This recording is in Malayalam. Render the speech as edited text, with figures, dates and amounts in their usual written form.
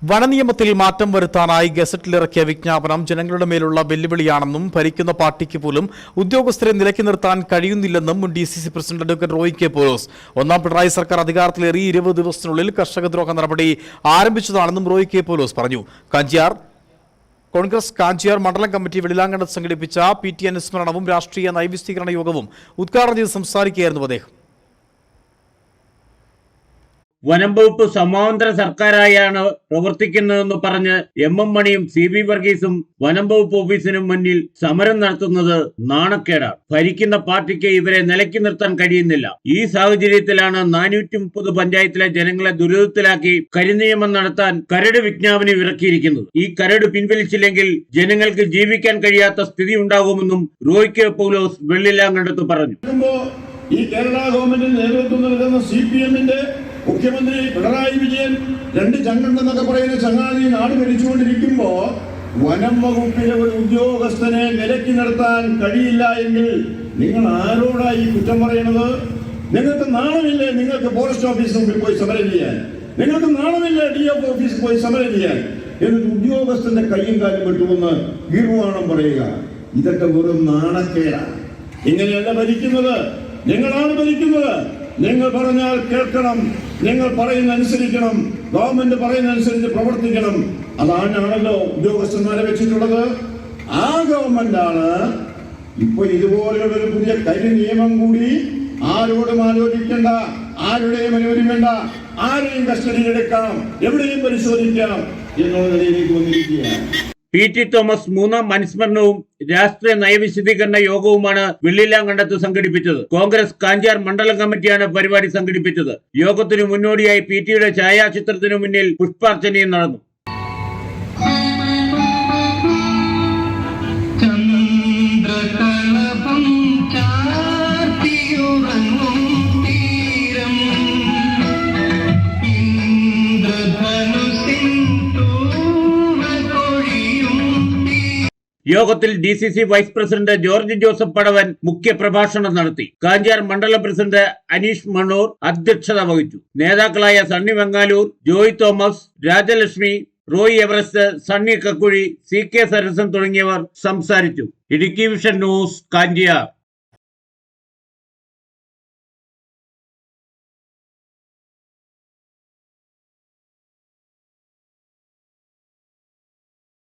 വനനിയമത്തിൽ മാറ്റം വരുത്താനായി ഗസറ്റിലിറക്കിയ വിജ്ഞാപനം ജനങ്ങളുടെ മേലുള്ള വെല്ലുവിളിയാണെന്നും ഭരിക്കുന്ന പാർട്ടിക്ക് പോലും ഉദ്യോഗസ്ഥരെ നിലയ്ക്ക് നിർത്താൻ കഴിയുന്നില്ലെന്നും മുൻ DCC president advocate Roy K Paulose ഒന്നാം പിണറായി സർക്കാർ അധികാരത്തിലേറി 20 ദിവസത്തിനുള്ളിൽ കർഷകദ്രോഹ നടപടി ആരംഭിച്ചതാണെന്നും റോയ് കെ പോലോസ് പറഞ്ഞു. കോൺഗ്രസ് കാഞ്ചിയാർ മണ്ഡലം കമ്മിറ്റി വെളിലാങ്കണ്ടത്ത് സംഘടിപ്പിച്ച PT അനുസ്മരണവും രാഷ്ട്രീയ നൈവിസ്തീകരണ യോഗവും ഉദ്ഘാടനം ചെയ്ത് സംസാരിക്കുകയായിരുന്നു അദ്ദേഹം. വനം വകുപ്പ് സമാന്തര സർക്കാരായാണ് പ്രവർത്തിക്കുന്നതെന്ന് പറഞ്ഞ് MM മണിയും CB വർഗീസും വനം വകുപ്പ് ഓഫീസിന് മുന്നിൽ സമരം നടത്തുന്നത് നാണക്കേടാണ്. ഭരിക്കുന്ന പാർട്ടിക്ക് ഇവരെ നിലയ്ക്ക് നിർത്താൻ കഴിയുന്നില്ല. ഈ സാഹചര്യത്തിലാണ് 430 പഞ്ചായത്തിലെ ജനങ്ങളെ ദുരിതത്തിലാക്കി കരിനിയമം നടത്താൻ കരട് വിജ്ഞാപനം ഇറക്കിയിരിക്കുന്നത്. ഈ കരട് പിൻവലിച്ചില്ലെങ്കിൽ ജനങ്ങൾക്ക് ജീവിക്കാൻ കഴിയാത്ത സ്ഥിതി ഉണ്ടാകുമെന്നും റോയ് കെ പൗലോസ് വെള്ളിലാങ്കണ്ടത്ത് പറഞ്ഞു. ഈ കേരള ഗവൺമെന്റിന് നേതൃത്വം നൽകുന്ന CPM-ന്റെ മുഖ്യമന്ത്രി പിണറായി വിജയൻ 2 ചങ്ങണ്ടെന്നൊക്കെ പറയുന്ന ചങ്ങാതി നാട് ഭരിച്ചുകൊണ്ടിരിക്കുമ്പോ വനം വകുപ്പിലെ ഒരു ഉദ്യോഗസ്ഥനെ നിലയ്ക്ക് നിർത്താൻ കഴിയില്ല എങ്കിൽ നിങ്ങൾ ആരോടായി കുറ്റം പറയണത്? നിങ്ങൾക്ക് നാണമില്ലേ? നിങ്ങൾക്ക് ഫോറസ്റ്റ് ഓഫീസിന് മുമ്പിൽ പോയി സമരം ചെയ്യാൻ? നിങ്ങൾക്ക് നാണമില്ലേ DF ഓഫീസിൽ പോയി സമരം ചെയ്യാൻ? എന്നിട്ട് ഉദ്യോഗസ്ഥന്റെ കയ്യും കാലും വിട്ടുവന്ന് ഗീർവാണം പറയുക. ഇതൊക്കെ വെറും നാണക്കേടാണ്. ഇങ്ങനെയല്ല ഭരിക്കുന്നത്. നിങ്ങളാണ് ഭരിക്കുന്നത്. നിങ്ങൾ പറഞ്ഞാൽ കേൾക്കണം, നിങ്ങൾ പറയുന്ന അനുസരിക്കണം, ഗവൺമെന്റ് പറയുന്ന അനുസരിച്ച് പ്രവർത്തിക്കണം. അതാണല്ലോ ഉദ്യോഗസ്ഥന്മാരെ വെച്ചിട്ടുള്ളത്. ആ ഗവൺമെന്റാണ് ഇപ്പൊ ഇതുപോലെയുള്ള ഒരു പുതിയ കരി നിയമം കൂടി ആരോടും ആലോചിക്കേണ്ട, ആരുടെയും അനുമതി വേണ്ട, ആരെയും കസ്റ്റഡിയിലെടുക്കാം, എവിടെയും പരിശോധിക്കാം എന്നുള്ള നിലയിലേക്ക് വന്നിരിക്കുകയാണ്. PT തോമസ് 3ാം അനുസ്മരണവും രാഷ്ട്രീയ നയവിശദീകരണ യോഗവുമാണ് വെള്ളിലാങ്കണ്ടത്ത് സംഘടിപ്പിച്ചത്. കോൺഗ്രസ് കാഞ്ചിയാർ മണ്ഡലം കമ്മിറ്റിയാണ് പരിപാടി സംഘടിപ്പിച്ചത്. യോഗത്തിനു മുന്നോടിയായി PT-യുടെ ഛായാചിത്രത്തിനു മുന്നിൽ പുഷ്പാർച്ചനയും നടന്നു. യോഗത്തിൽ DCC vice president George Joseph Padavan മുഖ്യ പ്രഭാഷണം നടത്തി. കാഞ്ചിയാർ മണ്ഡലം പ്രസിഡന്റ് അനീഷ് മണ്ണൂർ അധ്യക്ഷത വഹിച്ചു. നേതാക്കളായ Sunny Vengalloor, Joy Thomas, Rajalakshmi, Roy Everest, Sunny Kakkuzhi, CK സരസൻ തുടങ്ങിയവർ സംസാരിച്ചു. Idukki vision news, Kanchiyar.